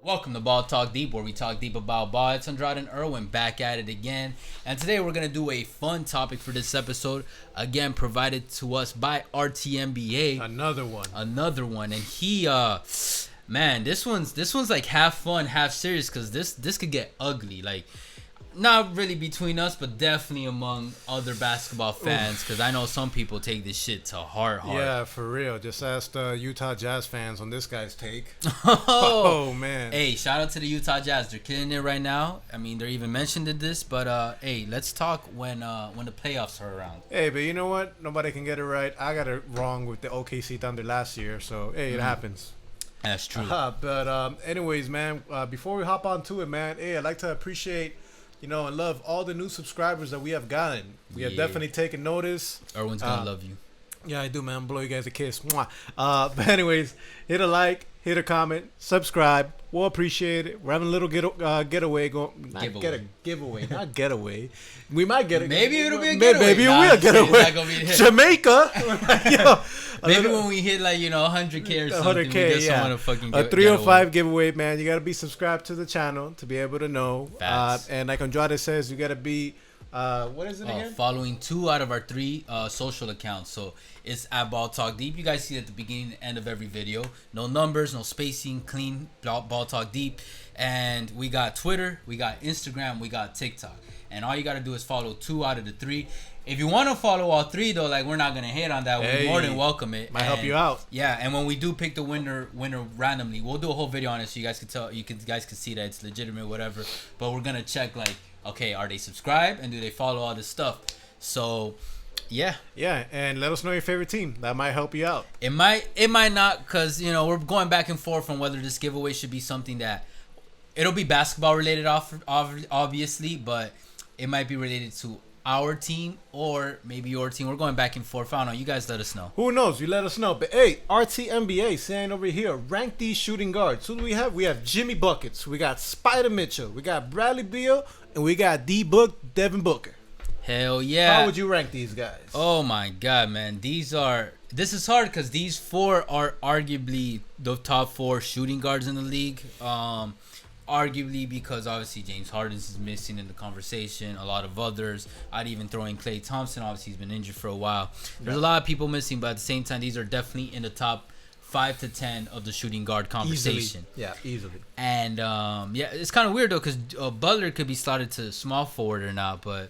Welcome to Ball Talk Deep, where we talk deep about ball. It's Andrade and Irwin back at it again. And today we're going to do a fun topic for this episode. Again, provided to us by RTMBA. Another one. And he, man, this one's like half fun, half serious, because this could get ugly. Like, not really between us, but definitely among other basketball fans, because I know some people take this shit to heart. Yeah, for real. Just ask the Utah Jazz fans on this guy's take. Oh, man. Hey, shout out to the Utah Jazz. They're killing it right now. I mean, they're even mentioned in this, but hey, let's talk when the playoffs are around. Hey, but you know what? Nobody can get it right. I got it wrong with the OKC Thunder last year, so hey, it happens. That's true. But anyways, man, before we hop on to it, man, hey, I'd like to appreciate, and love all the new subscribers that we have gotten. We have definitely taken notice. Everyone's gonna love you. Yeah, I do, man. Blow you guys a kiss. Mwah. But anyways, hit a like, hit a comment, subscribe. We'll appreciate it. We're having a little getaway going. Giveaway, not getaway. We might get it. Maybe it'll be a getaway. Maybe we'll get away. Jamaica. Yo, maybe when we hit 100K or something, 100K, we get someone to fucking a 305 giveaway, man. You gotta be subscribed to the channel to be able to know. And like Andrade says, you gotta be. What is it again? Following 2 out of our 3 social accounts. So it's at Ball Talk Deep. You guys see at the beginning and end of every video. No numbers, no spacing, clean Ball Talk Deep. And we got Twitter, we got Instagram, we got TikTok. And all you got to do is follow 2 out of the 3. If you want to follow all 3, though, we're not going to hate on that. We more than welcome it. Might help you out. Yeah, and when we do pick the winner randomly, we'll do a whole video on it so you guys can tell, guys can see that it's legitimate, whatever. But we're going to check, okay, are they subscribed and do they follow all this stuff? So, yeah. Yeah, and let us know your favorite team. That might help you out. It might not, because, we're going back and forth on whether this giveaway should be something that, it'll be basketball related, obviously, but it might be related to our team or maybe your team. We're going back and forth. I don't know. You guys let us know. Who knows? You let us know. But hey, RTMBA saying over here, rank these shooting guards. Who do we have? We have Jimmy Buckets. We got Spider Mitchell. We got Bradley Beal. And we got Devin Booker. Hell yeah. How would you rank these guys? Oh my God, man. This is hard because these 4 are arguably the top 4 shooting guards in the league. Arguably because obviously James Harden is missing in the conversation. A lot of others. I'd even throw in Klay Thompson. Obviously he's been injured for a while. There's a lot of people missing, but at the same time, these are definitely in the top 5 to 10 of the shooting guard conversation. Easily. And it's kind of weird though because Butler could be slotted to small forward or not, but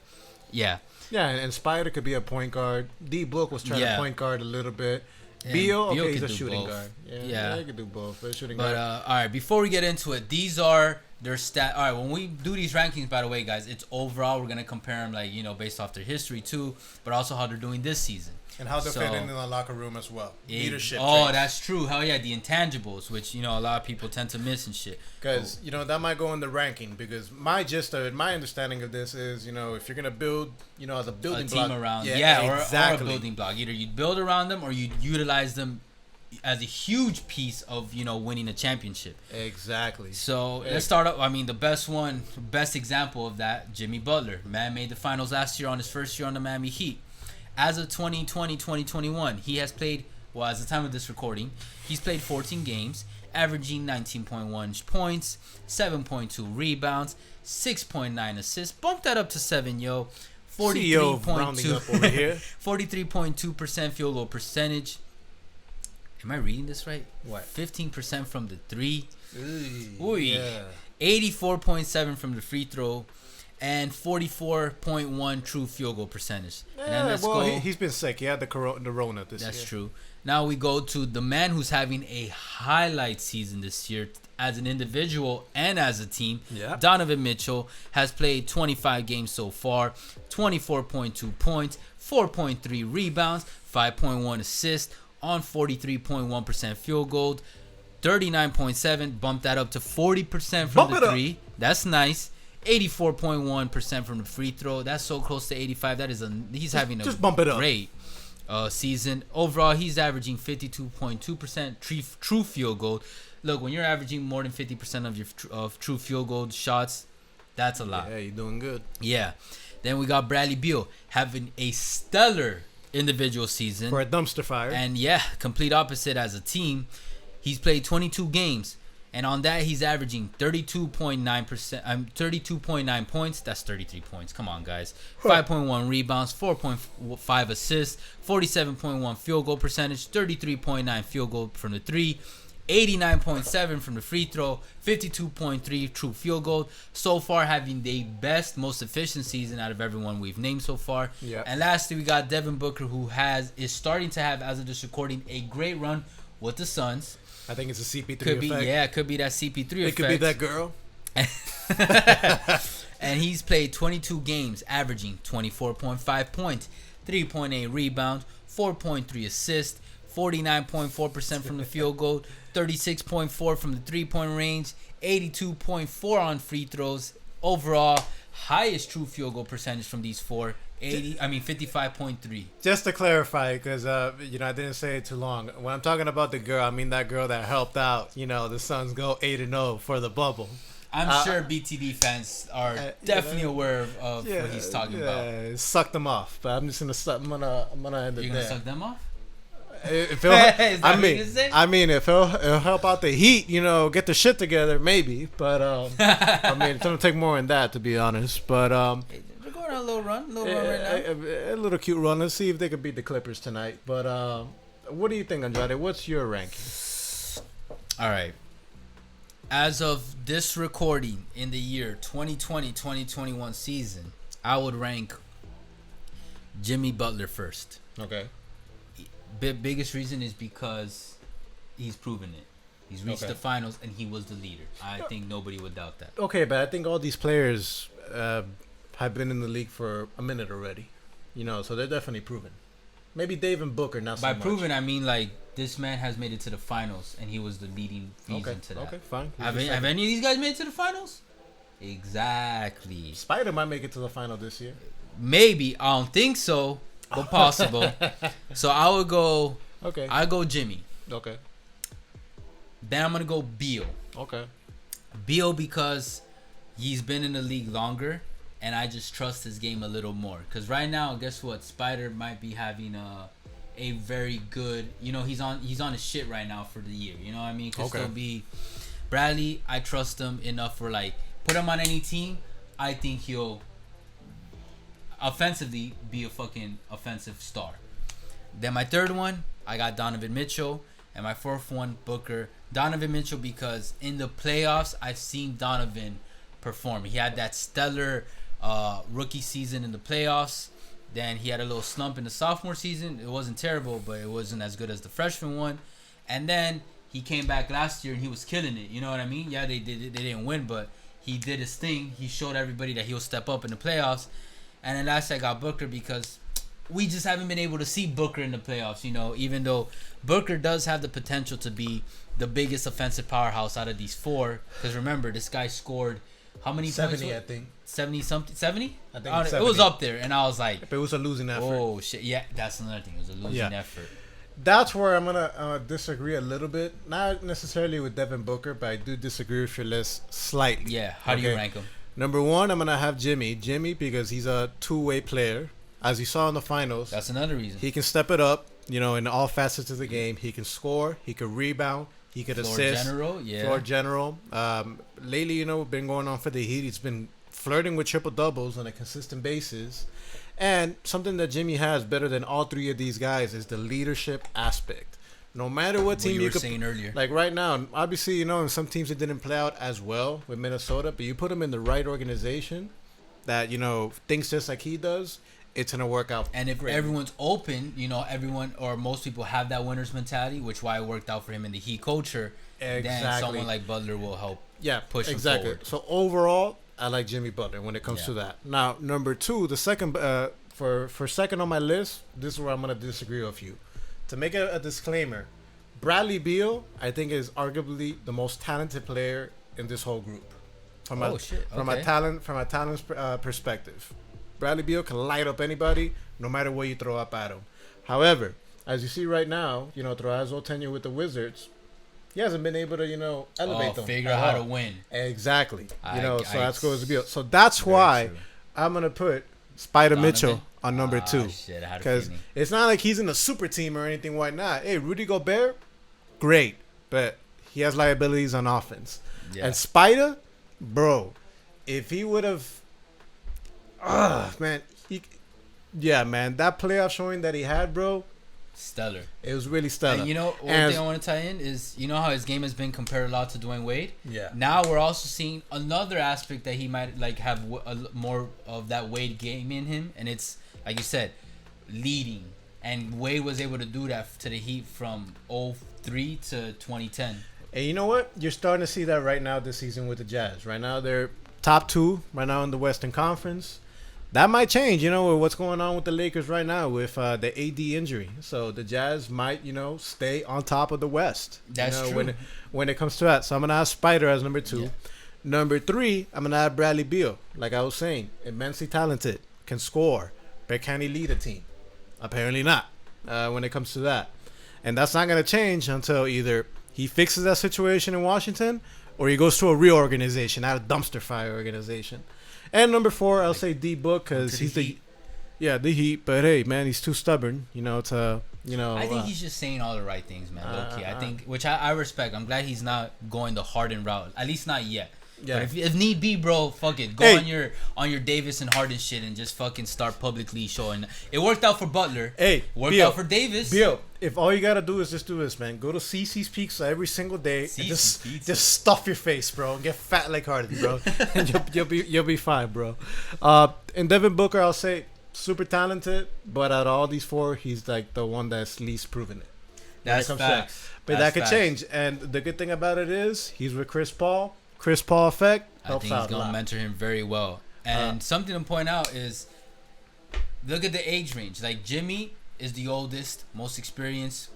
yeah. Yeah, and Spider could be a point guard. D Book was trying to point guard a little bit. Beal, okay, he's a shooting guard. Yeah, he could do both. But shooting guard. All right, before we get into it, these are their stat. All right, when we do these rankings, by the way, guys, it's overall. We're gonna compare them, based off their history too, but also how they're doing this season. And how they fit in the locker room as well. Leadership. Oh, traits. That's true. Hell yeah, the intangibles, which, a lot of people tend to miss and shit. Because, that might go in the ranking. Because my understanding of this is, if you're going to build, as a building block. A team around. Exactly. Or a building block. Either you build around them or you utilize them as a huge piece of, winning a championship. Exactly. So let's start up. I mean, the best example of that, Jimmy Butler. Man made the finals last year on his first year on the Miami Heat. As of 2020-2021, he has played, as the time of this recording, he's played 14 games, averaging 19.1 points, 7.2 rebounds, 6.9 assists. Bump that up to 7, yo. 43.2% field goal percentage. Am I reading this right? What? 15% from the 3. Ooh, yeah. 84.7 from the free throw. And 44.1 true field goal percentage. Yeah, he's been sick. He had the Rona this year. That's true. Now we go to the man who's having a highlight season this year as an individual and as a team. Yeah. Donovan Mitchell has played 25 games so far, 24.2 points, 4.3 rebounds, 5.1 assists on 43.1% field goal, 39.7. Bump that up to 40% from the 3. That's nice. 84.1% from the free throw. That's so close to 85. He's having a bump it up. Great season. Overall, he's averaging 52.2% true field goal. Look, when you're averaging more than 50% of your true field goal shots, that's a lot. Yeah, you're doing good. Yeah. Then we got Bradley Beal having a stellar individual season. For a dumpster fire. And complete opposite as a team. He's played 22 games. And on that, he's averaging 32.9%. 32.9 points. That's 33 points. Come on, guys. 5.1 rebounds, 4.5 assists, 47.1 field goal percentage, 33.9 field goal from the three, 89.7 from the free throw, 52.3 true field goal. So far, having the best, most efficient season out of everyone we've named so far. Yeah. And lastly, we got Devin Booker, who is starting to have, as of this recording, a great run with the Suns. I think it's a CP3 Could be, effect. yeah, it could be that CP3 effect. It could be that girl. And he's played 22 games, averaging 24.5 points, 3.8 rebounds, 4.3 assists, 49.4% from the field goal, 36.4 from the three-point range, 82.4 on free throws. Overall, highest true field goal percentage from these four. 55.3. Just to clarify, because I didn't say it too long. When I'm talking about the girl, I mean that girl that helped out. The Suns go 8-0 for the bubble. I'm sure BTD fans are definitely aware of what he's talking about. Suck them off, but I'm just gonna suck. I'm gonna end it there. You're gonna suck them off? If it'll help out the Heat, get the shit together, maybe. But it's gonna take more than that, to be honest. But we're going on a little run right now. A little cute run. Let's see if they can beat the Clippers tonight. But what do you think, Andrade? What's your ranking? All right. As of this recording in the year 2020-2021 season, I would rank Jimmy Butler first. Okay. Biggest reason is because he's proven it. He's reached the finals and he was the leader. I think nobody would doubt that. Okay, but I think all these players have been in the league for a minute already. So they're definitely proven. Maybe Devin Booker, not so much. By proven, I mean like this man has made it to the finals and he was the leading reason to that. Okay, fine. Have any of these guys made it to the finals? Exactly. Spider might make it to the final this year. Maybe. I don't think so, but possible. So I would go. Okay. I go Jimmy. Okay. Then I'm gonna go Beal. Okay. Beal because he's been in the league longer, and I just trust his game a little more. Cause right now, guess what? Spider might be having a very good. He's on his shit right now for the year. You know what I mean? Could still be Bradley. I trust him enough for put him on any team. I think he'll offensively be a fucking offensive star. Then my third one, I got Donovan Mitchell. And my fourth one, Booker. Donovan Mitchell because in the playoffs, I've seen Donovan perform. He had that stellar rookie season in the playoffs. Then he had a little slump in the sophomore season. It wasn't terrible, but it wasn't as good as the freshman one. And then he came back last year and he was killing it. You know what I mean? Yeah, they didn't win, but he did his thing. He showed everybody that he'll step up in the playoffs. And then last I got Booker because we just haven't been able to see Booker in the playoffs, even though Booker does have the potential to be the biggest offensive powerhouse out of these four. Because remember, this guy scored how many 70, points? I think. 70-something? 70? I think it was up there. And I was like... But it was a losing effort. Oh, shit. Yeah, that's another thing. It was a losing effort. That's where I'm going to disagree a little bit. Not necessarily with Devin Booker, but I do disagree with your list slightly. Yeah, how do you rank him? Number one, I'm going to have Jimmy. Jimmy, because he's a two-way player. As you saw in the finals. That's another reason. He can step it up, in all facets of the game. He can score. He can rebound. He could assist. Floor general. Lately, been going on for the Heat. He's been flirting with triple-doubles on a consistent basis. And something that Jimmy has better than all three of these guys is the leadership aspect. No matter what team you were saying earlier. Like right now, obviously, in some teams it didn't play out as well with Minnesota, but you put him in the right organization that, thinks just like he does, it's going to work out. And if everyone's open, everyone or most people have that winner's mentality, which why it worked out for him in the Heat culture, then someone like Butler will help push him forward. So overall, I like Jimmy Butler when it comes to that. Now, number two, the second for second on my list, this is where I'm going to disagree with you. To make a disclaimer, Bradley Beal, I think, is arguably the most talented player in this whole group. From a talent perspective. Bradley Beal can light up anybody, no matter what you throw up at him. However, as you see right now, throughout his whole tenure with the Wizards, he hasn't been able to, elevate them. Figure out how to win. Exactly. So that's goes to Beal. So that's why I'm gonna put Spider Mitchell on number two. Because it's not like he's in a super team or anything. Why not? Hey, Rudy Gobert, great, but he has liabilities on offense. Yeah. And Spider, bro, if he would have, man, man, that playoff showing that he had, bro, stellar. It was really stellar. And you know, one thing I want to tie in is, you know how his game has been compared a lot to Dwayne Wade? Yeah. Now we're also seeing another aspect that he might like have more of that Wade game in him, and it's like you said, leading. And Wade was able to do that to the Heat from 03 to 2010. And you know what? You're starting to see that right now this season with the Jazz. Right now they're top 2 right now in the Western Conference. That might change, you know, with what's going on with the Lakers right now with the AD injury. So the Jazz might, you know, stay on top of the West. That's true. true. When it comes to that. So I'm going to have Spider as number 2. Yeah. Number 3, I'm going to have Bradley Beal. Like I was saying, immensely talented, can score, but can he lead a team? Apparently not when it comes to that. And that's not going to change until either he fixes that situation in Washington or he goes to a real organization, not a dumpster fire organization. And number 4, I'll say D Book because he's the Heat. But hey, man, he's too stubborn, you know. I think he's just saying all the right things, man. Low key, I think, which I respect. I'm glad he's not going the Harden route, at least not yet. Yeah. But if need be, bro, fuck it. Go on your Davis and Harden shit and just fucking start publicly showing. It worked out for Butler. Worked out for Davis. Beal, if all you gotta do is just do this, man, go to CC's Pizza every single day and just stuff your face, bro, and get fat like Harden, bro, and you'll be fine, bro. And Devin Booker, I'll say super talented, but out of all these 4, he's like the one that's least proven it. That's facts. But that could change. And the good thing about it is he's with Chris Paul. Chris Paul effect helps out. I think he's gonna mentor him very well. And something to point out is, look at the age range. Like Jimmy is the oldest, most experienced,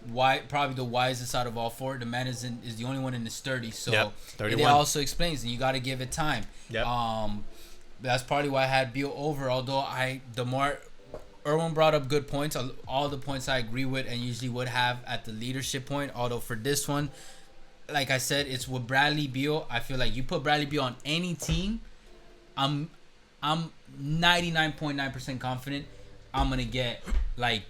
probably the wisest out of all 4. The man is the only one in his 30s. So it also explains that you got to give it time. Yep. That's probably why I had Beal over. Although the more Erwin brought up good points, all the points I agree with and usually would have at the leadership point. Although for this one, like I said, it's with Bradley Beal. I feel like you put Bradley Beal on any team, I'm 99.9% confident I'm gonna get like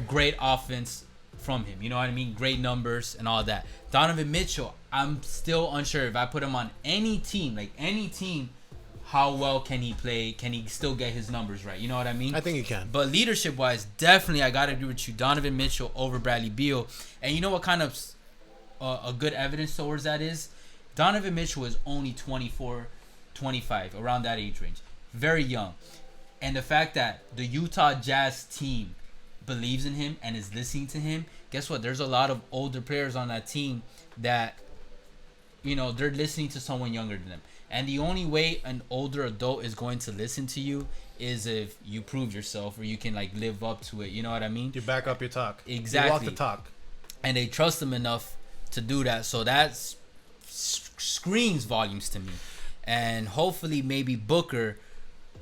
great offense from him. You know what I mean? Great numbers and all that. Donovan Mitchell, I'm still unsure if I put him on any team, how well can he play? Can he still get his numbers right? You know what I mean? I think he can. But leadership-wise, definitely I gotta agree with you. Donovan Mitchell over Bradley Beal. And you know what kind of a good evidence towards that is? Donovan Mitchell is only 24, 25, around that age range. Very young. And the fact that the Utah Jazz team believes in him and is listening to him, guess what? There's a lot of older players on that team that, you know, they're listening to someone younger than them. And the only way an older adult is going to listen to you is if you prove yourself or you can, like, live up to it. You know what I mean? You back up your talk. Exactly. You walk the talk. And they trust him enough to do that. So that screams volumes to me. And hopefully maybe Booker,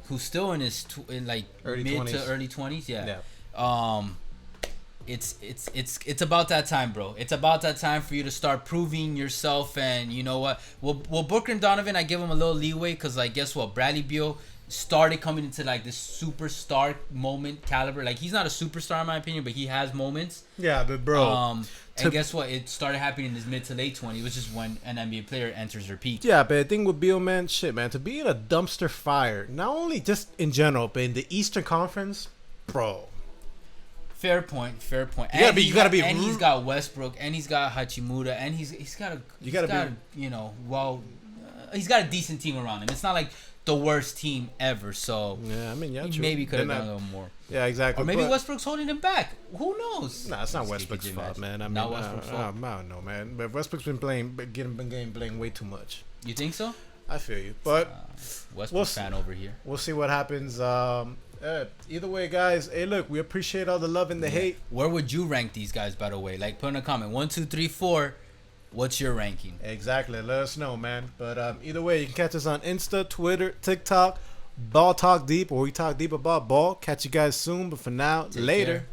who's still in his early mid 20s. to early 20s, it's about that time, bro. It's about that time for you to start proving yourself. And you know what? Well, Booker and Donovan, I give them a little leeway because, like, guess what? Bradley Beal started coming into, like, this superstar moment caliber. Like, he's not a superstar in my opinion, but he has moments. Yeah, but bro. And guess what? It started happening in his mid to late 20s, which is when an NBA player enters their peak. Yeah, but the thing with Beal, man, to be in a dumpster fire, not only just in general, but in the Eastern Conference, bro. Fair point. You gotta be. And he's got Westbrook, and he's got Hachimura, and he's got a decent team around him. It's not like the worst team ever. So yeah, I mean, yeah, he maybe could have done a little more. Yeah, exactly. Or maybe Westbrook's holding him back. Who knows? Nah, it's not Westbrook's fault, man. I mean, not Westbrook's fault. I don't know, man. But Westbrook's been getting blamed way too much. You think so? I feel you, but Westbrook fan over here. We'll see what happens. Either way, guys. Hey, look, we appreciate all the love and the hate. Where would you rank these guys, by the way? Like, put in a comment. 1, 2, 3, 4. What's your ranking? Exactly. Let us know, man. But either way, you can catch us on Insta, Twitter, TikTok, Ball Talk Deep, or we talk deep about ball. Catch you guys soon. But for now, later. Care.